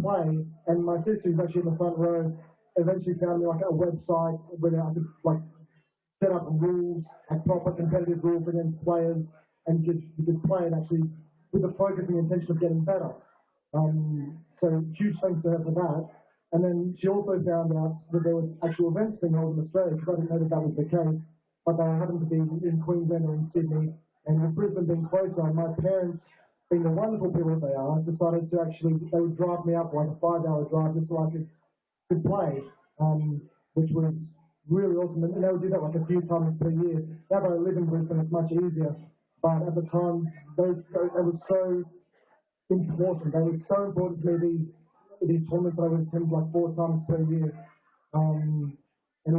play. And my sister, who's actually in the front row, eventually found me like a website where I could like set up rules, like proper competitive rules against players, and you could play it actually with the focus and the intention of getting better. So huge thanks to her for that. And then she also found out that there were actual events being held in Australia, because I didn't know that that was the case, but they happened to be in Queensland or in Sydney. And with Brisbane being closer, my parents, being the wonderful people that they are, decided to actually, they would drive me up like a 5-hour drive just so I could play, which was really awesome. And they would do that like a few times per year. Now that I live in Brisbane, it's much easier. But at the time, it was so important. They were so important to me, these tournaments that I would attend like 4 times per year. And it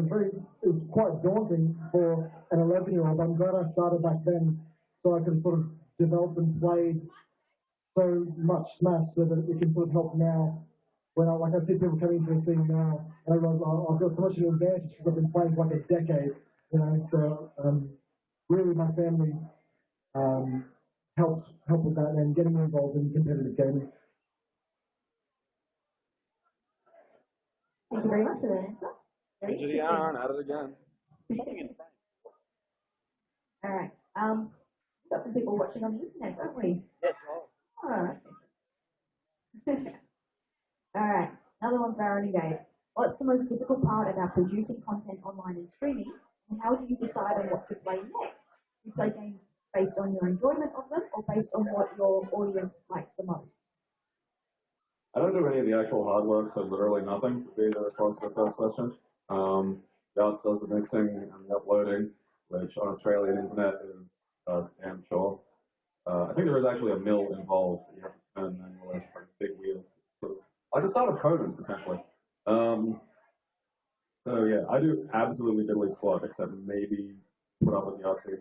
was quite daunting for an 11-year-old. I'm glad I started back then so I could sort of develop and play so much Smash so that it can sort of help now. When I see people coming to the scene now, and I realize I've got so much of an advantage because I've been playing for like a decade, you know. So really, my family helped with that and getting me involved in competitive gaming. Thank you very much for that answer. Tragedy Aaron, at it again. All right. We've got some people watching on the internet, don't we? Yes, Oh, all right. Another one for Aaron and Gabe. What's the most difficult part about producing content online and streaming, and how do you decide on what to play next? Do you play games based on your enjoyment of them, or based on what your audience likes the most? I don't do any of the actual hard work, so literally nothing would be the response to the first question. Gus does the mixing and the uploading, which on Australian internet is damn sure. I think there is actually a mill involved that you have to turn manually, like a big wheel. Sort of, like the start of Conan, essentially. So yeah, I do absolutely diddly squat, except maybe put up with Yossi and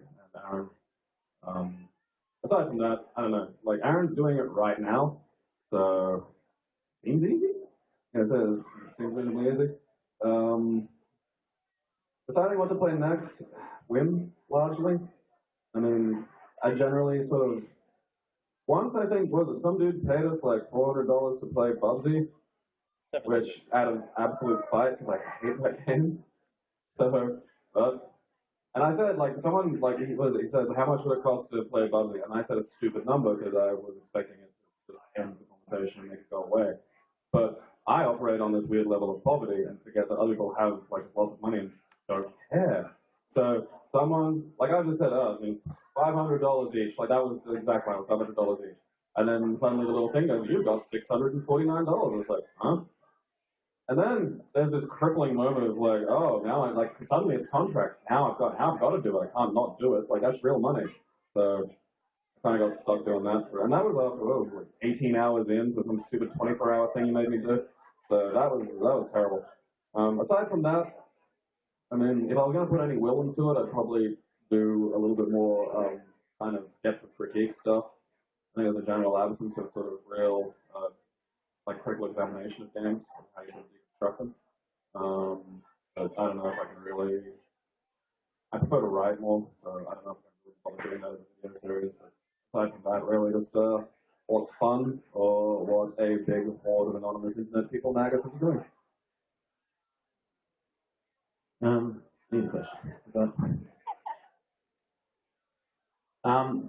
Aaron. Aside from that, I don't know. Like Aaron's doing it right now, so seems easy. Yeah, it seems reasonably easy. Deciding what to play next, whim largely. I mean, I generally sort of. Once I think was it some dude paid us like $400 to play Bubsy, which out of absolute spite because I hate that game. So, and I said like someone like he said how much would it cost to play Bubsy, and I said a stupid number because I was expecting it to just end the conversation and make it go away. But I operate on this weird level of poverty and forget that other people have like lots of money and don't care. So someone like I just said, I mean, $500 each. Like that was the exact amount, $500 each. And then suddenly the little thing goes, you got $649. It's like, huh? And then there's this crippling moment of like, oh, now I like suddenly it's contract. Now I've got to do it. I can't not do it. Like that's real money. So I kind of got stuck doing that. And that was after what was like 18 hours in to some stupid 24-hour thing you made me do. So that was terrible. Aside from that, I mean, if I was going to put any will into it, I'd probably do a little bit more kind of depth of critique stuff. I think there's a general absence of sort of real like critical examination of games and how you should deconstruct them. But I don't know if I can really. I prefer to write more, so I don't know if I can really bother doing that as a video series. But aside from that, really just what's fun or what a big horde of anonymous internet people naggers are doing. Need a question.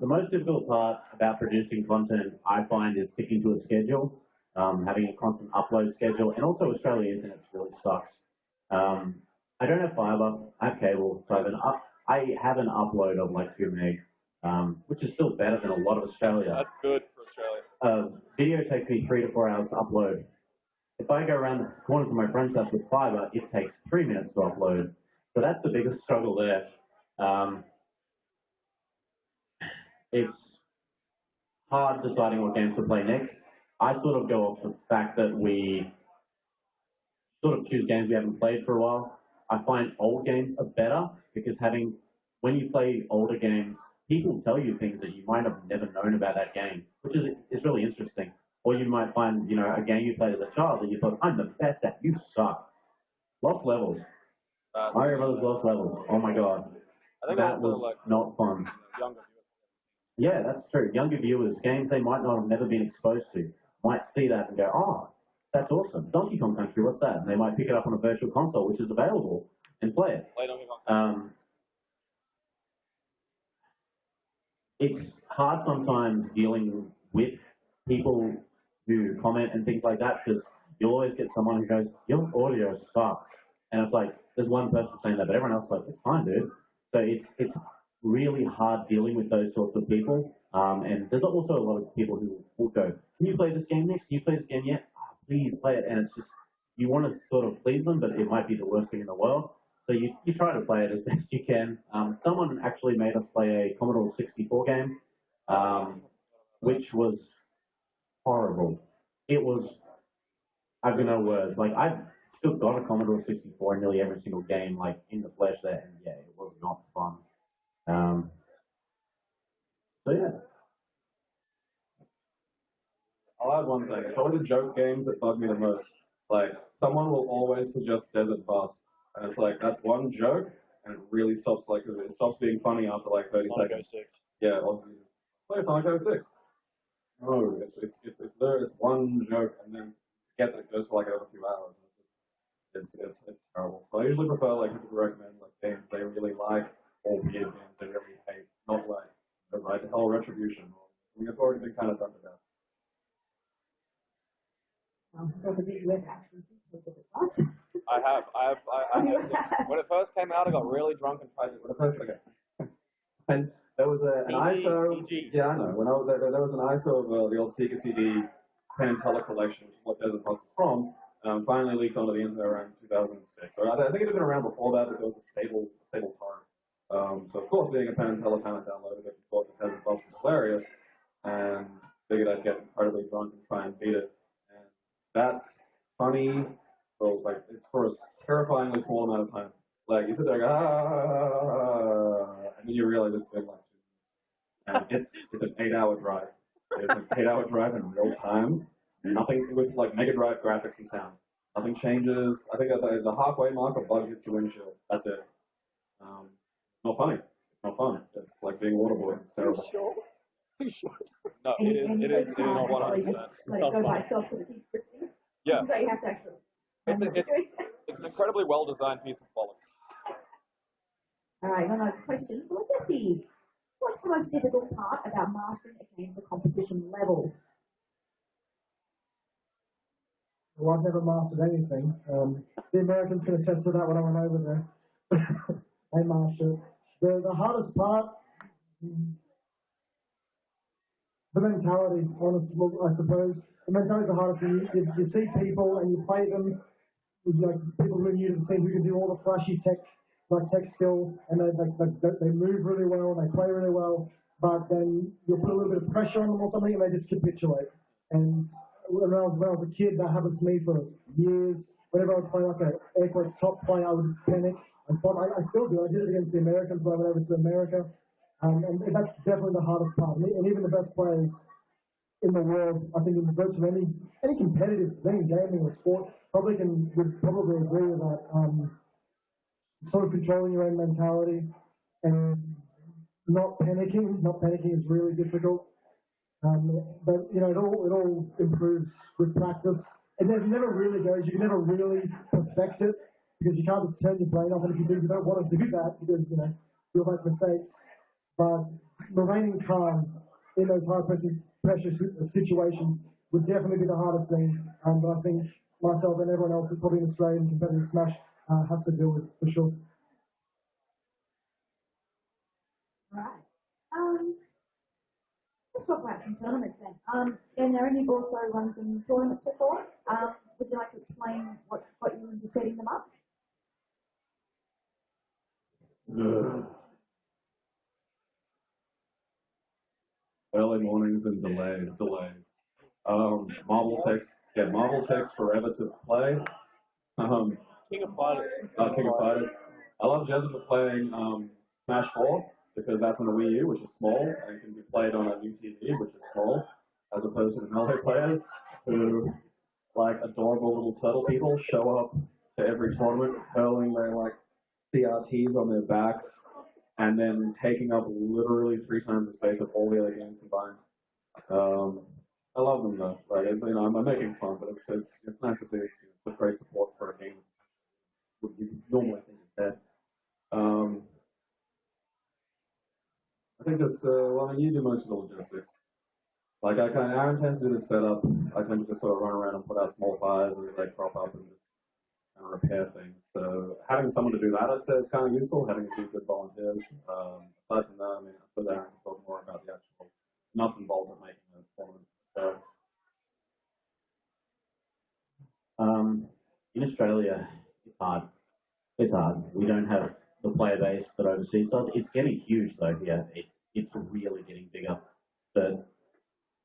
The most difficult part about producing content, I find, is sticking to a schedule, having a constant upload schedule, and also Australian internet really sucks. I don't have fiber, I have cable, so I have an upload of like 2 meg, which is still better than a lot of Australia. That's good for Australia. Video takes me 3 to 4 hours to upload. If I go around the corner to my friend's house with fiber, it takes 3 minutes to upload. So that's the biggest struggle there. It's hard deciding what games to play next. I sort of go off the fact that we sort of choose games we haven't played for a while. I find old games are better because when you play older games, people tell you things that you might have never known about that game, which is really interesting. Or you might find, you know, a game you played as a child that you thought, I'm the best at, you suck. Lost Levels. Mario Brothers Lost Levels. Oh my god. I think that was like not fun. Younger Yeah, that's true. Younger viewers, games they might not have never been exposed to, might see that and go, oh, that's awesome. Donkey Kong Country, what's that? And they might pick it up on a virtual console, which is available, and play it. Play Donkey Kong. It's hard sometimes dealing with people who comment and things like that because you'll always get someone who goes, your audio sucks. And it's like, there's one person saying that, but everyone else is like, it's fine, dude. So it's really hard dealing with those sorts of people. And there's also a lot of people who will go, can you play this game next? Can you play this game yet? Oh, please play it. And it's just, you want to sort of please them, but it might be the worst thing in the world. So you try to play it as best you can. Someone actually made us play a Commodore 64 game, which was horrible. It was, I've got no words. Like, I've still got a Commodore 64 in nearly every single game, like, in the flesh there, and yeah, it was not fun. So yeah. I'll add one thing. It's probably the joke games that bug me the most. Like, someone will always suggest Desert Bus, and it's like, that's one joke, and it really stops, like, because it stops being funny after, like, 30 Sonic seconds. 06. Yeah, obviously. Play Sonic 06. No, it's there, it's one joke, and then get that it goes for, like, over a few hours. It's terrible. So I usually prefer, like, people to recommend, like, games they really like, or weird games they really hate, not, like, the Right to Hell Retribution. We've already been kind of done to death. I have. When it first came out, I got really drunk and tried it. Okay. And there was an ISO. Yeah, I know. When I was there was an ISO of the old Sega CD Pantella collection, which is what Desert Bus is from. Finally leaked onto the internet around 2006. So I think it had been around before that, but it was a stable torrent. So of course, being a Pantella fan, I downloaded it and thought the Desert Bus was hilarious, and figured I'd get incredibly drunk and try and beat it. And that's funny. So like it's for a terrifyingly small amount of time. Like you sit there, and go, and then you realize it's been like 2 minutes, and it's an 8-hour drive. It's an 8-hour drive in real time. Nothing with like Mega Drive graphics and sound. Nothing changes. I think at the halfway mark, a bug hits your windshield. That's it. Not funny. It's not fun. It's like being waterboarded. It's terrible. No, it is 100%. Like go by itself for the description. Yeah. So you have to actually. It's an incredibly well designed piece of bollocks. All right, another question for Jesse. What's the most difficult part about mastering a game to competition level? Well, I've never mastered anything. The Americans can attest to that when I went over there. They mastered it. The hardest part, the mentality, honestly, I suppose. The mentality is the hardest thing. You see people and you play them, like people who are new to the scene who can do all the flashy tech skill, and they move really well, and they play really well, but then you'll put a little bit of pressure on them or something, and they just capitulate. And when I was a kid, that happened to me for years. Whenever I would play like an air quotes top player, I would just panic. I still do. I did it against the Americans when I went over to America, and that's definitely the hardest part. And even the best players in the world, I think in virtually any competitive thing, gaming or sport, would probably agree with that. Sort of controlling your own mentality and not panicking. Not panicking is really difficult. But you know, it all improves with practice. And it never really goes. You can never really perfect it because you can't just turn your brain off. And if you do, you don't want to do that because you know you'll make mistakes. But remaining calm in those high pressure situations would definitely be the hardest thing. But I think myself and everyone else, who's probably in Australian competitive Smash, has to deal with for sure. Right. Let's talk about some tournaments then. And Aaron, you've also run some tournaments before. Would you like to explain what you were setting them up? Early mornings and delays. Marvel takes forever to play. King of Fighters. King of Fighters. I love Jessica playing Smash 4 because that's on the Wii U, which is small, and can be played on a new TV, which is small, as opposed to the melee players who, like adorable little turtle people, show up to every tournament hurling their like CRTs on their backs and then taking up literally 3 times the space of all the other games combined. I love them though. Like, it's, you know, I'm making fun, but it's nice to see it's a great support for a game that you normally think is dead. Um, I think it's, well, I mean, you do most of the logistics. Like, Aaron tends to do the setup. I tend to just sort of run around and put out small fires as they crop up and just kind of repair things. So having someone to do that, I'd say, is kind of useful, having a few good volunteers. Aside from that, I mean, I suppose Aaron can talk more about the actual nuts and bolts of making the tournament. So, in Australia, it's hard. It's hard. We don't have the player base that overseas does. It's getting huge though here. It's really getting bigger. But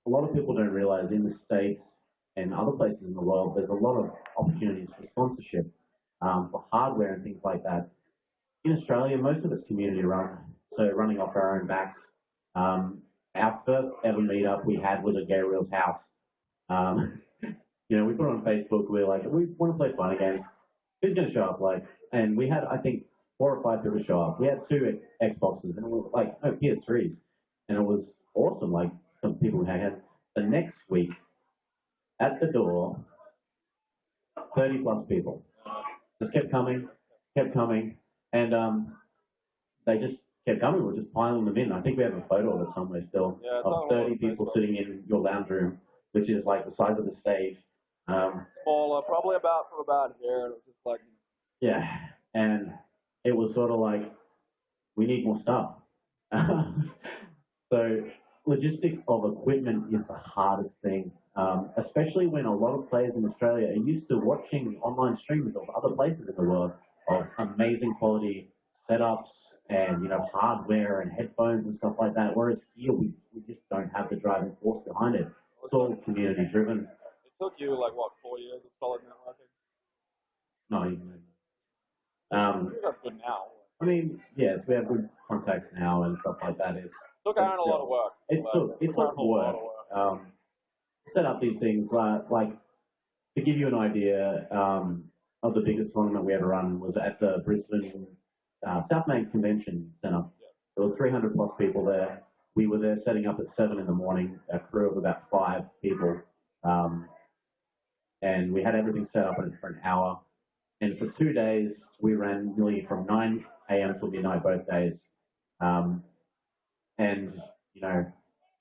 a lot of people don't realize in the States and other places in the world, there's a lot of opportunities for sponsorship, for hardware and things like that. In Australia, most of it's community run, so running off our own backs. Our first ever meetup we had was at Gabriel's house. Um, you know, we put it on Facebook. We were like, we want to play fighting games. Who's going to show up? Like, and we had, I think, 4 or 5 people show up. We had 2 Xboxes and we were like, no, PS3s, and it was awesome. Like, some people we had. The next week, at the door, 30 plus people just kept coming, and they just kept coming. We're just piling them in. I think we have a photo of it somewhere still, Yeah, it's of on 30 Facebook. people sitting in your lounge room, which is like the size of the stage. Smaller, probably from about here, and it was just like, Yeah, and it was sort of like, we need more stuff. So logistics of equipment is the hardest thing, especially when a lot of players in Australia are used to watching online streams of other places in the world of amazing quality setups and, you know, hardware and headphones and stuff like that. Whereas here we just don't have the driving force behind it. It's all community driven. it took you like what 4 years of solid networking. Not even. You got good now. I mean, yes, we have good contacts now and stuff like that. Took Aaron a lot of work. It's took work. Set up these things like to give you an idea of the biggest tournament we ever run was at the Brisbane South Main Convention Centre. There were 300 plus people there. We were there setting up at 7 in the morning, a crew of about 5 people, and we had everything set up for an hour. And for 2 days, we ran nearly from 9 a.m. till midnight both days. And, you know,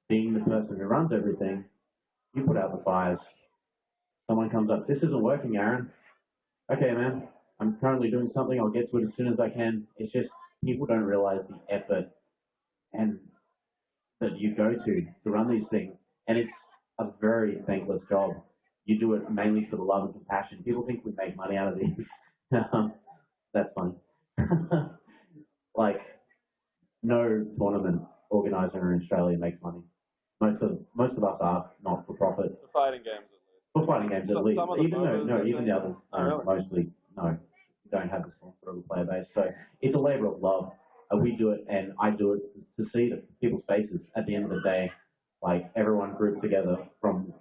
being the person who runs everything, you put out the fires. Someone comes up, this isn't working, Aaron. Okay, man, I'm currently doing something. I'll get to it as soon as I can. It's just people don't realize the effort and that you go to run these things. And it's a very thankless job. You do it mainly for the love and compassion. People think we make money out of these. That's funny. Like, no tournament organizer in Australia makes money. Most of us are not for profit. For fighting games, at least. For fighting games, at least. Even the others, really? mostly, no, don't have the sponsor of the player base. So it's a labour of love. We do it, and I do it to see people's faces at the end of the day, like everyone grouped together from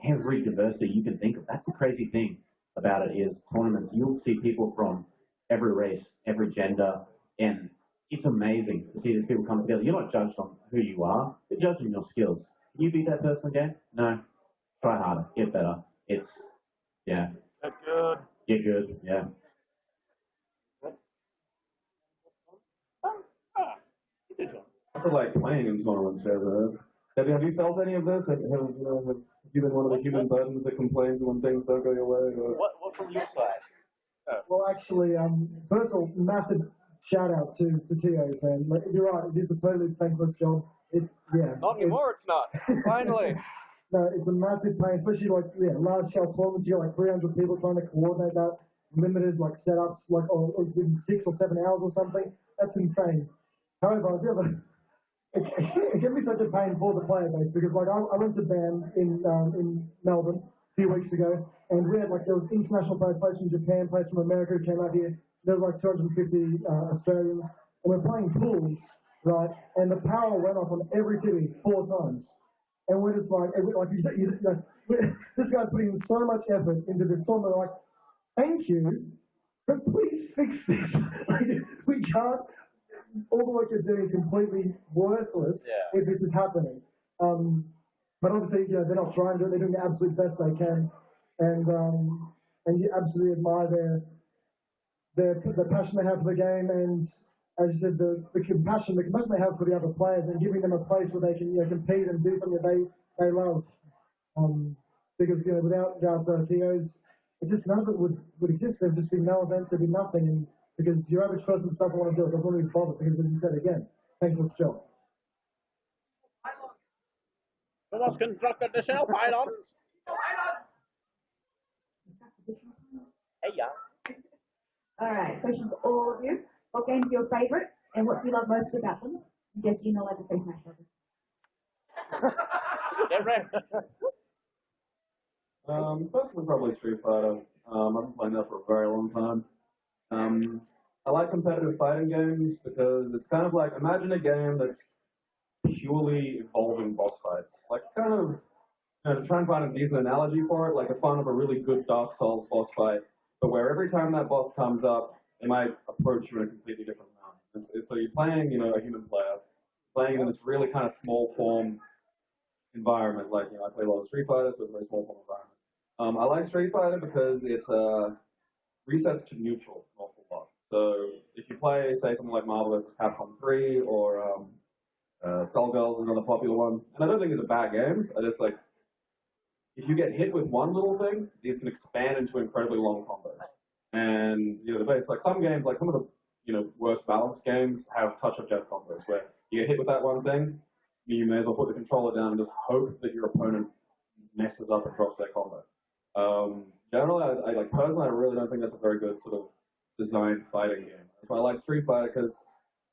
every diversity you can think of. That's the crazy thing about it is tournaments. You'll see people from every race, every gender, and it's amazing to see these people come together. You're not judged on who you are, you're judged on your skills. Can you beat that person again? No. Try harder, get better. It's, yeah. Get good. Get good, yeah. what's it like playing in tournaments, have you felt any of this? Have you been one of the human burdens that complains when things don't go your way? Or? What from your side? Well, actually, first of all, massive shout out to TOs, man. Like, you're right, it is a totally thankless job. Not anymore, it's not. Finally. No, it's a massive pain, especially like, large scale tournaments. You got like 300 people trying to coordinate that, limited like setups, like in 6 or 7 hours or something. That's insane. However, it can be such a pain for the player base because like I went to BAM in Melbourne a few weeks ago, and we had like there was international players from Japan, players from America who came out here. There was like 250 Australians, and we're playing pools, right? And the power went off on every TV 4 times. And we're just like, this guy's putting so much effort into this song. We're like, thank you, but please fix this. Like, we can't. All the work you're doing is completely worthless if this is happening. But obviously, they're not trying to do it. They're doing the absolute best they can, and you absolutely admire the passion they have for the game, and as you said, the compassion they have for the other players, and giving them a place where they can compete and do something that they love. Because without TOs, it's just none of it would exist. There'd just be no events, there'd be nothing, and because your average person doesn't want to do it, doesn't really bother, because as you said again, thankless job. Let us construct additional pylons. Hey, yeah. All right, question for all of you. What game's your favourite, and what do you love most about them? Jesse, you're not allowed to say Smash Brothers. Get wrecked. Personally, probably Street Fighter. I've been playing that for a very long time. I like competitive fighting games because it's kind of like, imagine a game that's purely involving boss fights. Like, kind of, to try and find a decent analogy for it, like the fun of a really good Dark Souls boss fight, but where every time that boss comes up, they might approach you in a completely different manner. So you're playing, a human player, playing in this really kind of small form environment. Like, I play a lot of Street Fighter, so it's a very small form environment. I like Street Fighter because it resets to neutral an awful lot. So if you play, say, something like Marvel vs. Capcom 3 or Skullgirls is another popular one, and I don't think it's a bad game. I just like, if you get hit with one little thing, these can expand into incredibly long combos. And the base, like some games, like some of the worst balanced games have touch of death combos where you get hit with that one thing, you may as well put the controller down and just hope that your opponent messes up and drops their combo. Generally, I personally, I really don't think that's a very good sort of designed fighting game. That's why I like Street Fighter, because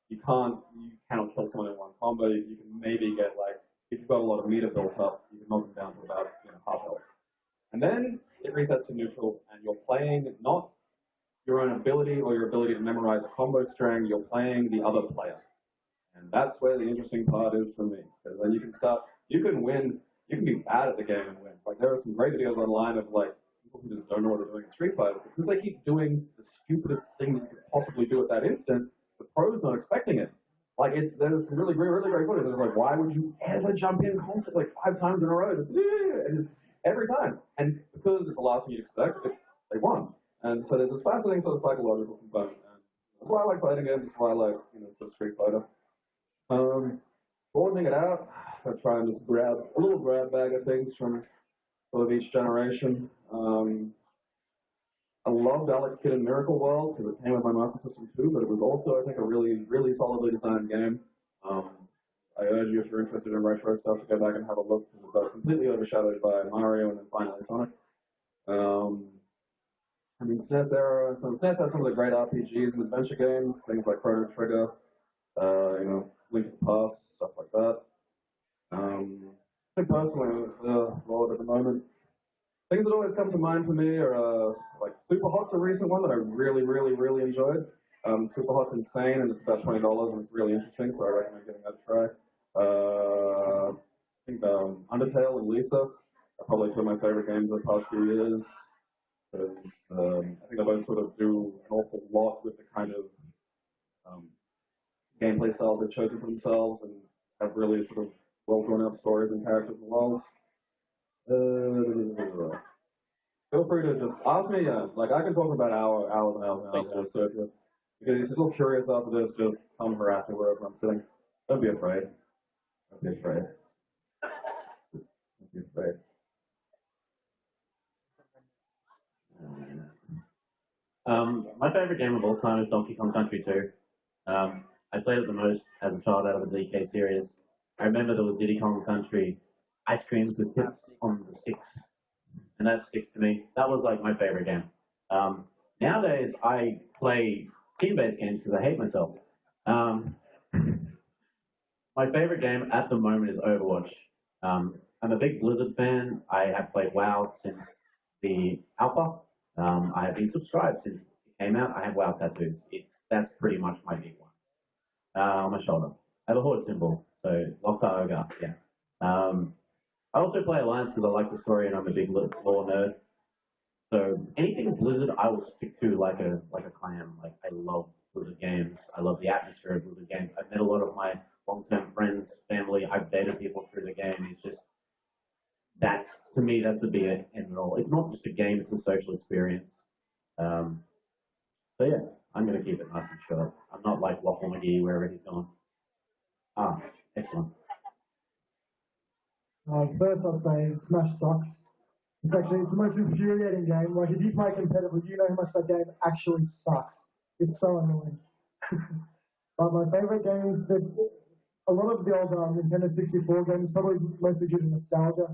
you cannot kill someone in one combo. You can maybe get, like, if you've got a lot of meter built up, you can knock them down to about half health. And then it resets to neutral, and you're playing not your own ability or your ability to memorize a combo string, you're playing the other player. And that's where the interesting part is for me, because then you can win, you can be bad at the game and win. Like, there are some great videos online of, like, people who just don't know what they're doing in Street Fighter, because they keep doing the stupidest thing that you could possibly do at that instant, the pro's not expecting it. Like, there's some really great footage. It's like, why would you ever jump in constantly, like 5 times in a row? And it's every time. And because it's the last thing you'd expect, they won. And so there's this fascinating sort of psychological component. And that's why I like fighting games. That's why I like, sort of Street Fighter. Broadening it out, I try and just grab a little grab bag of things from sort of each generation. I loved Alex Kidd in Miracle World because it came with my Master System too, but it was also, I think, a really, really solidly designed game. I urge you, if you're interested in retro stuff, to go back and have a look, because it got completely overshadowed by Mario and then finally Sonic. SNES era, so SNES had some of the great RPGs and adventure games, things like Chrono Trigger, Link to the Past, stuff like that. I think personally, Lord, at the moment, things that always come to mind for me are like Super Hot's a recent one that I really, really, really enjoyed. Super Hot's insane, and it's about $20, and it's really interesting, so I recommend giving that a try. I think Undertale and Lisa are probably two of my favorite games of the past few years, because I think they both sort of do an awful lot with the kind of gameplay styles they've chosen for themselves, and have really sort of well drawn out stories and characters and worlds. Feel free to just ask me. Like, I can talk about hours and hours and hours. So if you're still curious after this, just come harass me wherever I'm sitting. Don't be afraid. Don't be afraid. Don't be afraid. My favorite game of all time is Donkey Kong Country 2. I played it the most as a child out of the DK series. I remember there was Diddy Kong Country ice creams with tips on the sticks, and that sticks to me. That was like my favorite game. Nowadays, I play team-based games because I hate myself. My favorite game at the moment is Overwatch. I'm a big Blizzard fan. I have played WoW since the alpha. I have been subscribed since it came out. I have WoW tattoos. That's pretty much my big one. On my shoulder. I have a horde symbol, so Lockdown Ogre, yeah. I also play Alliance because I like the story and I'm a big lore nerd. So anything Blizzard, I will stick to like a clam. Like, I love Blizzard games. I love the atmosphere of Blizzard games. I've met a lot of my long-term friends, family. I've dated people through the game. It's just, that's, to me, that's the big end and all. It's not just a game, it's a social experience. Um, so yeah, I'm going to keep it nice and short. I'm not like Waffle McGee wherever he's gone. Ah, excellent. First, I'd say Smash sucks. It's the most infuriating game. Like, if you play competitively, you know how much that game actually sucks. It's so annoying. But my favorite games, a lot of the old Nintendo 64 games, probably mostly due to nostalgia.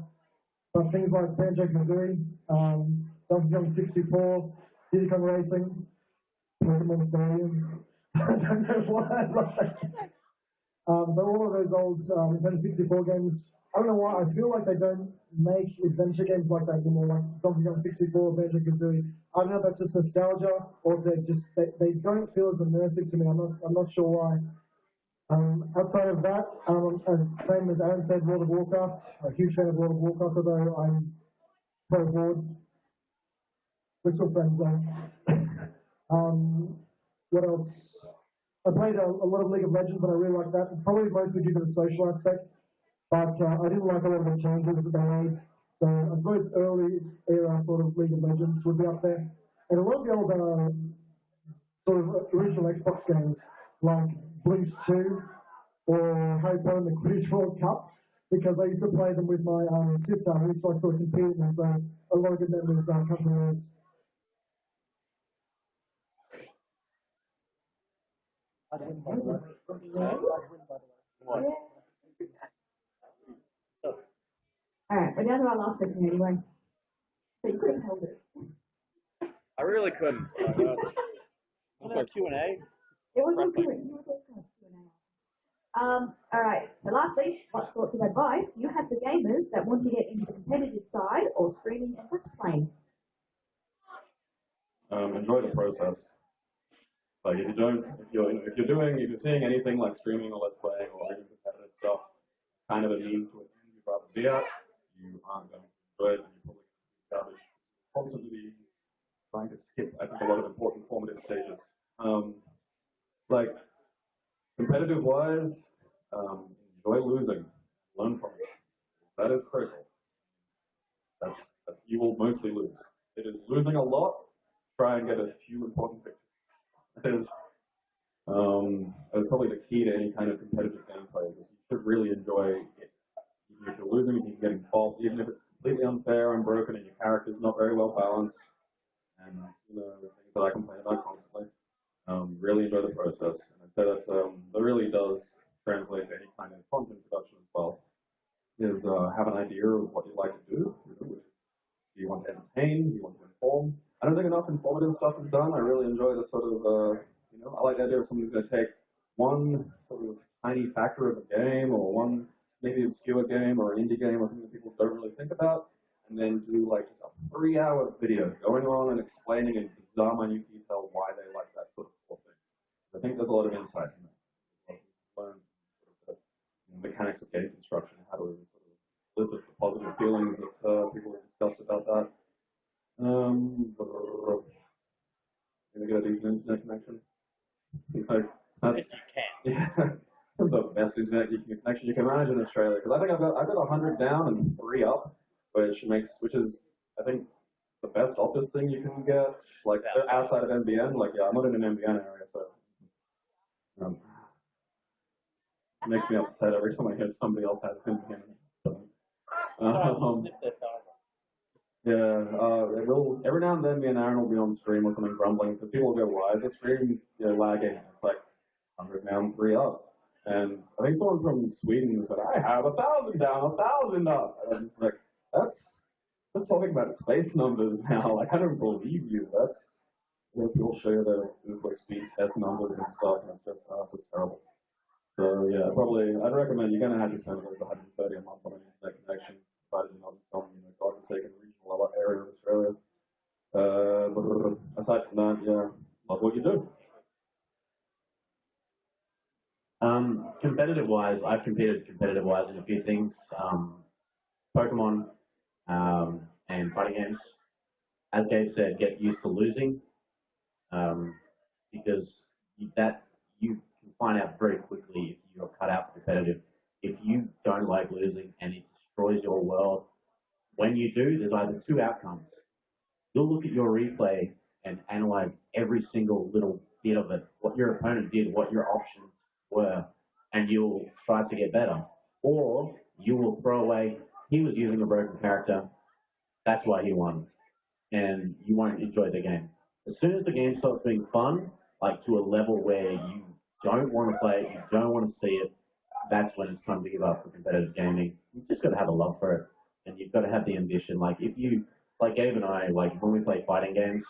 But things like Banjo-Kazooie, Donkey Kong 64, Diddy Kong Racing, Pokemon Stadium. I don't know why. But all of those old Nintendo 64 games, I don't know why, I feel like they don't make adventure games like that anymore, like Donkey Kong 64, Banjo Kazooie. I don't know if that's just nostalgia or if they don't feel as immersive to me. I'm not sure why. Outside of that, same as Aaron said, World of Warcraft. A huge fan of World of Warcraft, although I'm pro board. We're still friends though. What else? I played a lot of League of Legends, and I really like that. Probably mostly due to the social aspect, but I didn't like a lot of the changes that they made. So I suppose early era sort of League of Legends would be up there, and a lot of the old sort of original Xbox games like Blinks 2 or Harry Potter and the Quidditch World Cup, because I used to play them with my sister, who used to like, sort of compete with a lot of good memories companies. I'd win by the way. What? Alright, we're down to our last question anyway. So you could have held it. I really couldn't. Was there Q&A? It was a Q&A. Alright, so lastly, what sorts of advice do you have for gamers that want to get into the competitive side or streaming and let's playing? Enjoy the process. Like if you're seeing anything like streaming or let's playing or even competitive stuff, kind of a means to an end you'd rather be at, you aren't going to enjoy it, and you're probably going to be constantly trying to skip, I think, a lot of important formative stages. Like competitive wise, enjoy losing, learn from it. That is critical. You will mostly lose. It is losing a lot. Try and get a few important victories. That's probably the key to any kind of competitive gameplay. Is you should really enjoy it. Even if you're losing, if you're getting faults, even if it's completely unfair and broken and your character's not very well balanced, and the things that I complain about constantly. Really enjoy the process, and I'd say that really does translate to any kind of content production as well. Is have an idea of what you'd like to do. Do you want to entertain? Do you want to inform? I don't think enough informative stuff is done. I really enjoy the sort of I like the idea of somebody's going to take one sort of tiny factor of a game or one maybe obscure game or an indie game or something that people don't really think about, and then do like just a 3-hour video going on and explaining in bizarre minute detail why they like that sort of cool thing. I think there's a lot of insight in that. Learn sort of the mechanics of game construction, how to sort of elicit the positive feelings that people have discussed about that. Gonna get a decent internet connection. Like, that's, If you can. yeah, the best internet connection you can manage in Australia. Because I think I've got 100 down and 3 up, which is I think the best office thing you can get, like outside of NBN. Like yeah, I'm not in an NBN area, so it makes me upset every time I hear somebody else has NBN. Yeah, every now and then me and Aaron will be on stream or something grumbling because people will go, why is the stream lagging? It's like 100 down, 3 up. And I think someone from Sweden said, I have 1,000 down, 1,000 up. And I'm just like, that's talking about space numbers now. Like, I don't believe you. That's where people share their speed test numbers and stuff, and it's just terrible. So yeah, I'd recommend you're gonna have to spend like 130 a month on an internet connection, provided you're not in some, godforsaken regional area of Australia. But aside from that, yeah, love what you do. Competitive wise, I've competed competitive wise in a few things. Pokemon and fighting games. As Gabe said, get used to losing because you can find out very quickly if you're cut out for competitive. If you don't like losing and it destroys your world, when you do, there's either two outcomes. You'll look at your replay and analyze every single little bit of it, what your opponent did, what your options were, and you'll try to get better. Or you will throw away, he was using a broken character, that's why he won, and you won't enjoy the game. As soon as the game starts being fun, like to a level where you don't want to play it, you don't want to see it, that's when it's time to give up for competitive gaming. You've just got to have a love for it, and you've got to have the ambition. Like if you, like Gabe and I, like when we play fighting games,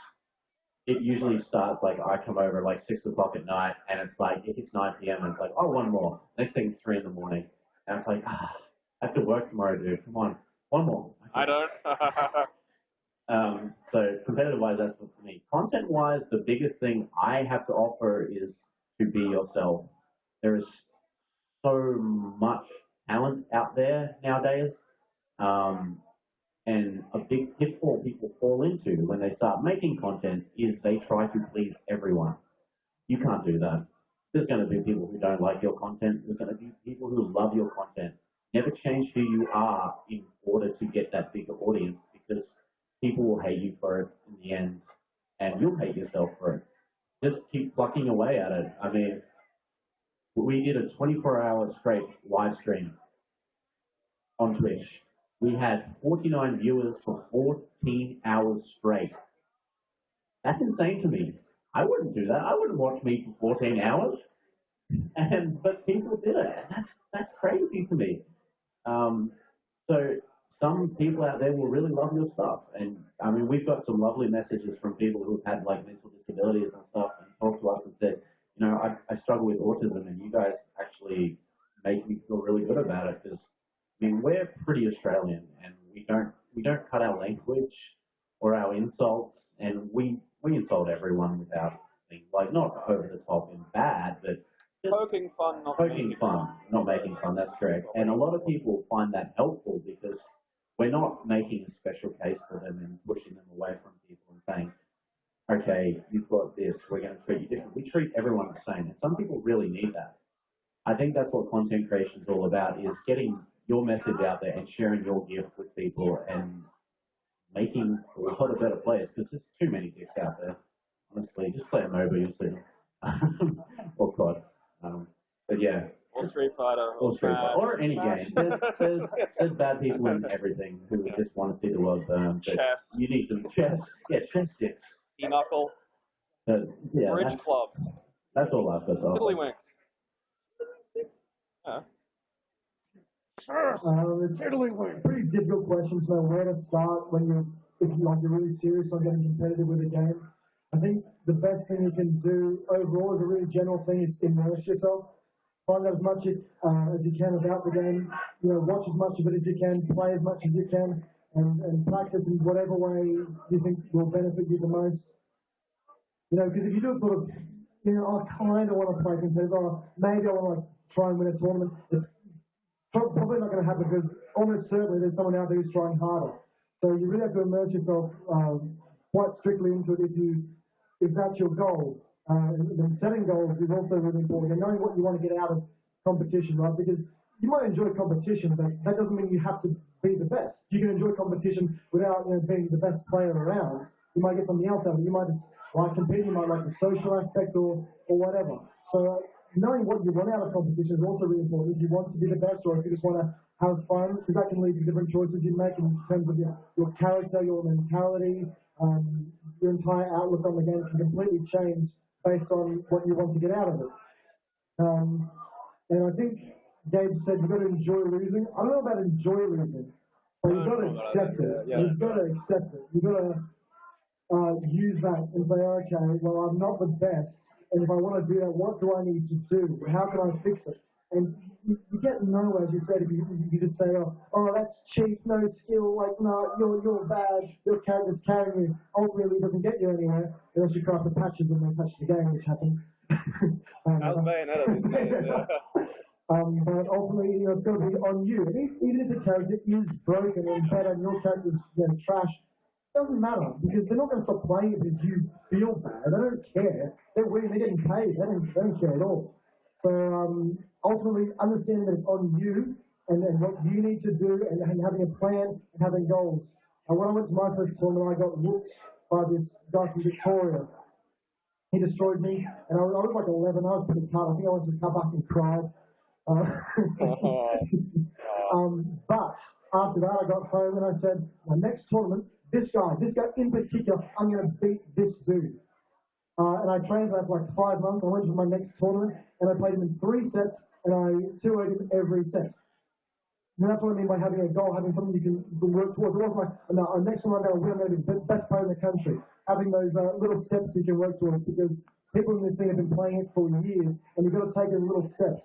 it usually starts like I come over like 6 o'clock at night, and it's like it hits 9 p.m. and it's like, oh, one more. Next thing, it's 3 in the morning, and it's like, I have to work tomorrow, dude. Come on, one more. I don't. So competitive-wise, that's for me. Content-wise, the biggest thing I have to offer is to be yourself. There is so much talent out there nowadays, and a big pitfall people fall into when they start making content is they try to please everyone. You can't do that. There's going to be people who don't like your content. There's going to be people who love your content. Never change who you are in order to get that bigger audience, because people will hate you for it in the end, and you'll hate yourself for it. Just keep plucking away at it. I mean, we did a 24-hour straight live stream on Twitch. We had 49 viewers for 14 hours straight. That's insane to me. I wouldn't do that. I wouldn't watch me for 14 hours. But people did it. And that's crazy to me. So some people out there will really love your stuff. And I mean, we've got some lovely messages from people who've had like mental disabilities and stuff, and talked to us and said, you know, I struggle with autism, and you guys actually make me feel really good about it, because I mean, we're pretty Australian, and we don't cut our language or our insults, and we insult everyone without being like, not over the top and bad, but just Poking fun, not poking making fun, not making fun. That's correct. And a lot of people find that helpful, because we're not making a special case for them and pushing them away from people and saying, okay, you've got this, we're going to treat you different. We treat everyone the same, and some people really need that. I think that's what content creation is all about, is getting your message out there and sharing your gift with people and making a lot of better players, because there's too many dicks out there. Honestly, just play a MOBA, you'll see them. Or COD. But yeah. Or Street Fighter. Or Street Fighter. Smash. Or any game. There's bad people in everything who just want to see the world burn. But Chess. you need them. Chess. Yeah, chess sticks. Knuckle. Yeah, Bridge clubs. that's all I've got to offer. Tiddlywinks. Yeah. It's a pretty difficult question to know where to start when if you're really serious on getting competitive with a game. I think the best thing you can do overall, as a really general thing, is immerse yourself. Find out as much as you can about the game. You know, watch as much of it as you can, play as much as you can, and practice in whatever way you think will benefit you the most. You know, because if you do it sort of, you know, I kind of want to play competitive, or maybe I want to try and win a tournament, it's probably not going to happen, because almost certainly there's someone out there who's trying harder. So you really have to immerse yourself quite strictly into it if that's your goal. And setting goals is also really important, and knowing what you want to get out of competition, right? Because you might enjoy competition, but that doesn't mean you have to be the best. You can enjoy competition without, you know, being the best player around. You might get something else out of it. You might just like competing, you might like the social aspect or whatever. So knowing what you want out of competition is also really important. If you want to be the best, or if you just want to have fun, because that can lead to different choices you make in terms of your character, your mentality, your entire outlook on the game can completely change based on what you want to get out of it. And I think Gabe said you've got to enjoy losing. I don't know about enjoy losing, but you've got to accept it. You've got to accept it. You've got to use that and say, okay, well, I'm not the best, and if I want to do that, what do I need to do? How can I fix it? And you get nowhere, as you said, if you just say, oh, that's cheap, no skill, like, no, you're bad, your character's carrying you. Ultimately, it doesn't get you anywhere unless you craft the patches and then patch the game, which happens. How's Bayonetta these days? Yeah. But ultimately, you know, it's going to be on you. And even if the character is broken and bad and your character's, you know, trash, it doesn't matter, because they're not going to stop playing it because you feel bad. They don't care. They're winning. They're getting paid. They don't care at all. So ultimately, understanding that it's on you and what you need to do and having a plan and having goals. And when I went to my first tournament, I got whooped by this guy from Victoria. He destroyed me, and I was like 11. I was pretty cut. I think I went to the car back and cried. But after that, I got home and I said, my next tournament, this guy in particular, I'm going to beat this dude. And I trained for that for like 5 months. I went to my next tournament and I played him in 3 sets and I 2-0'd him every set. And that's what I mean by having a goal, having something you can work towards. It wasn't like, no, next time I'm going to win, I'm going to be the best player in the country. Having those little steps you can work towards, because people in this thing have been playing it for years, and you've got to take it in little steps.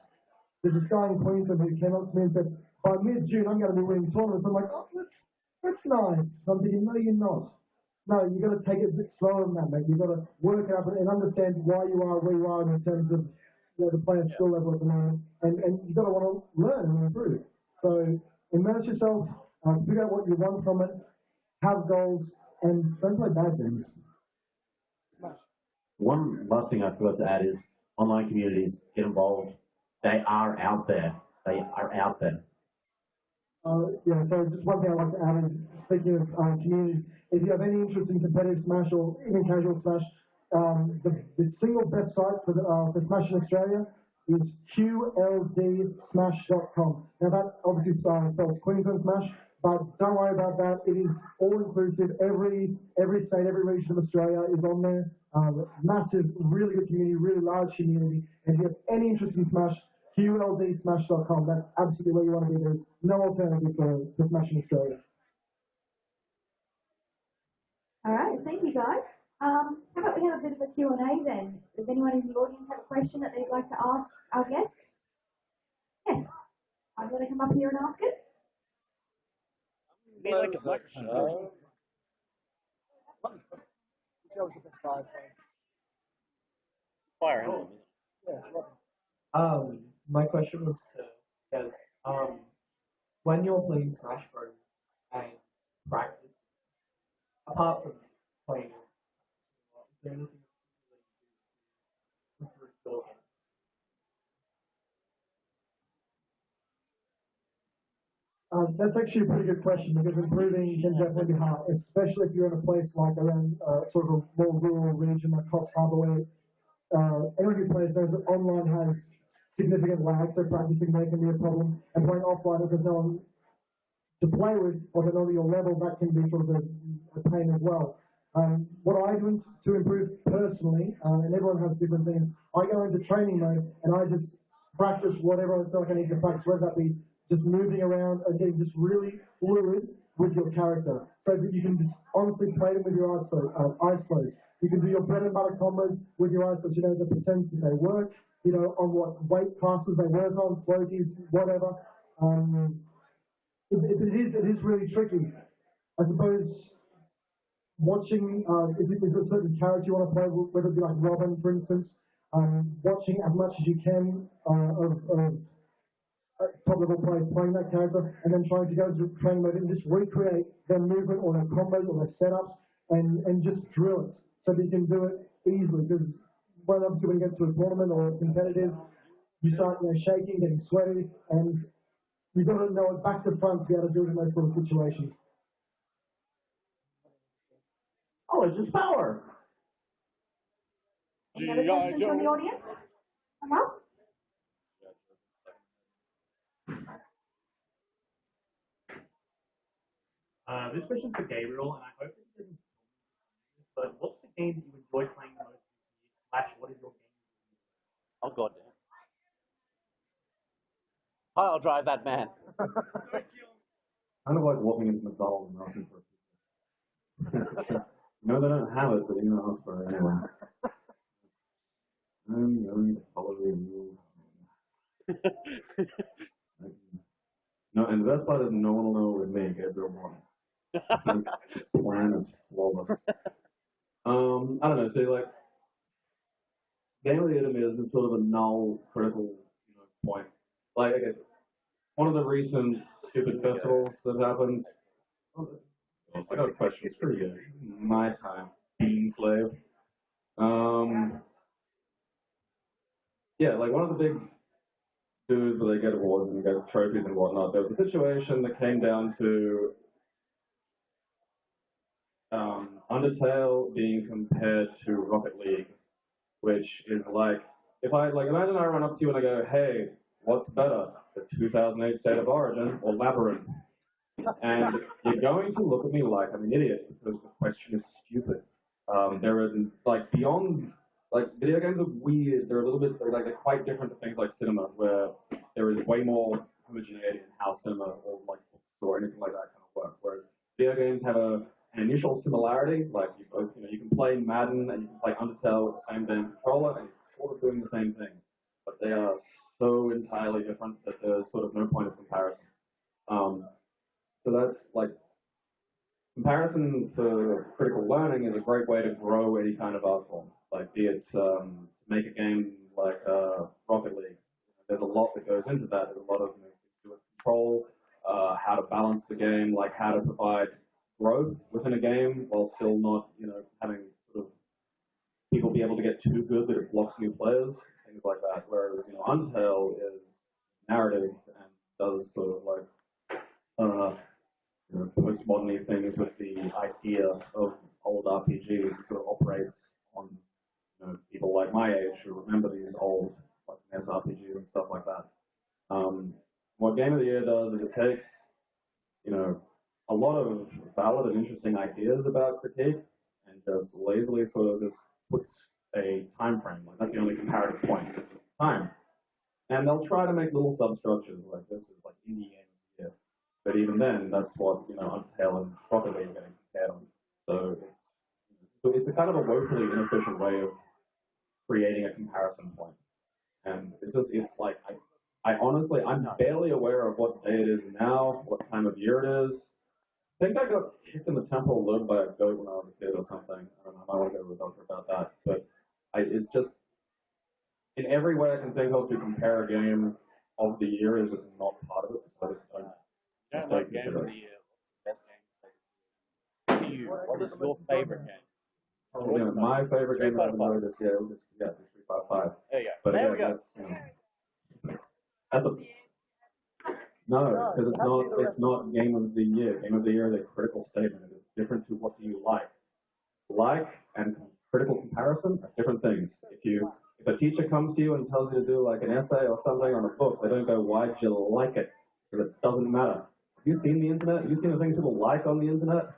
There's this guy in Queensland who came up to me and said, by mid-June, I'm going to be winning tournaments. I'm like, oh, that's nice. I'm thinking, no, you're not. No, you've got to take it a bit slower than that, mate. You've got to work it up and understand why you are where you are in terms of the player skill level at the moment. And you've got to want to learn and improve. So immerse yourself, figure out what you want from it, have goals, and don't play bad games. One last thing I forgot to add is online communities, get involved. They are out there. They are out there. Yeah, so just one thing I'd like to add is, speaking of communities, if you have any interest in competitive Smash or even casual Smash, the single best site for Smash in Australia is qldsmash.com. Now that obviously spells Queensland Smash, but don't worry about that. It is all inclusive. Every state, every region of Australia is on there. Massive, really good community, really large community. And if you have any interest in Smash, qldsmash.com. That's absolutely where you want to be. There's no alternative for Smash in Australia. All right, thank you guys. How about we have a bit of a Q&A then? Does anyone in the audience have a question that they'd like to ask our guests? Yes. I'm going to come up here and ask it. Need like a microphone. Fire Emblem. My question was to guys, when you're playing Smash Bros. And practice, apart from playing, is there anything that you do to improve your game? That's actually a pretty good question, because improving can definitely be hard, especially if you're in a place like around sort of a more rural region like Cox Harbour, where anyone who plays knows that online has significant lag, so practicing there can be a problem, and playing offline if there's no one to play with or they're not at your level, that can be sort of a pain as well. What I do to improve personally, and everyone has different things, I go into training mode and I just practice whatever I feel like I need to practice, whether that be just moving around and getting just really fluid with your character, so that you can just honestly play them with your eyes closed. You can do your bread and butter combos with your eyes closed. You know the percents that they work, you know on what weight classes they work on, floaties, whatever. It is really tricky. I suppose watching, if there's a certain character you want to play, whether it be like Robin, for instance, watching as much as you can of top level players playing that character, and then trying to go to training mode and just recreate their movement or their combos or their setups, and just drill it so that you can do it easily. Because obviously when you get to a tournament or competitive, you start shaking, getting sweaty, and you've got to know it back to front to be able to do it in those sort of situations. Oh, it's just power. Any other questions from the audience? Come up. This question's for Gabriel, and I hope it didn't. But what's the game that you enjoy playing the most this year? Slash, what is your game? Oh god damn. I'll drive that man. Kind of like walking into McDonald's and asking for a pizza. No, they don't have it, but you're going to ask for it anyway. I'm going to follow you. No, and the best part is no one will know with me, Gabriel Morton. This plan is flawless. I don't know, see, like, Game of the Year to me is just sort of a null, critical, point. Like, okay, one of the recent stupid festivals that happened, I got a question, screw you. My time, Bean Slave. Yeah, like one of the big dudes where they get awards and get trophies and whatnot. There was a situation that came down to Undertale being compared to Rocket League, which is like, if I, like, imagine I run up to you and I go, hey, what's better, the 2008 State of Origin or Labyrinth? And you're going to look at me like I'm an idiot because the question is stupid. There is, like, beyond, like, video games are weird. They're a little bit, they're quite different to things like cinema, where there is way more homogeneity in how cinema or, like, books or anything like that kind of work. Whereas video games have an initial similarity, like, you both, you can play Madden and you can play Undertale with the same damn controller and you're sort of doing the same things. But they are so entirely different that there's sort of no point of comparison. So that's like comparison to critical learning is a great way to grow any kind of art form. Like be it make a game like Rocket League. There's a lot that goes into that. There's a lot of things to do with control, how to balance the game, like how to provide growth within a game while still not, having sort of people be able to get too good that it blocks new players, things like that. Whereas, Undertale is narrative and does sort of like postmodern things with the idea of old RPGs. It sort of operates on people like my age who remember these old like NES RPGs and stuff like that. What Game of the Year does is it takes a lot of valid and interesting ideas about critique and just lazily sort of just puts a time frame. Like that's the only comparative point. It's just time. And they'll try to make little substructures like this is like indie game of the year. But even then, that's what Undertale and Rocket League are getting compared on. So it's a kind of a woefully inefficient way of creating a comparison point. And it's like I honestly I'm barely aware of what day it is now, what time of year it is. I think I got kicked in the temple a little by a goat when I was a kid or something. I don't know. I want to go to the doctor about that. But it's just in every way I can think of to compare a game of the year is just not part of it. So I just don't. You don't like Game of the Year, best game. To you, what is your favorite game? My favorite game I've ever this year was just 355. There you go. But there again, we go. That's a no, because it's not game of the year. Game of the year is a critical statement. It is different to what do you like. Like and critical comparison are different things. If a teacher comes to you and tells you to do like an essay or something on a book, they don't go, why'd you like it? Because it doesn't matter. Have you seen the internet? Have you seen the things people like on the internet?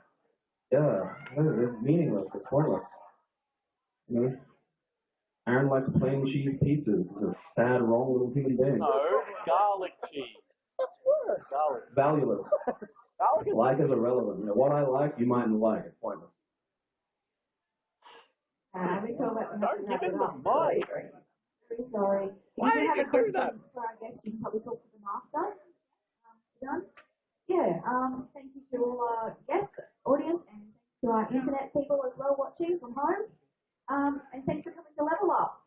Yeah, it's meaningless. It's pointless. Aaron likes plain cheese pizzas. He's a sad, wrong little human being. No, garlic cheese. That's worse. Garlic. Valueless. Like is irrelevant. What I like, you mightn't like. It's pointless. We talk about Don't give him the mic. Very sorry. Why If you did have you a do question that? for our guests, you can probably talk to the master. Done? Yeah, thank you to all our guests, audience, and thanks to our internet people as well watching from home. And thanks for coming to Level Up.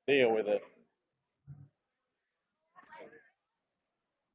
Deal with it.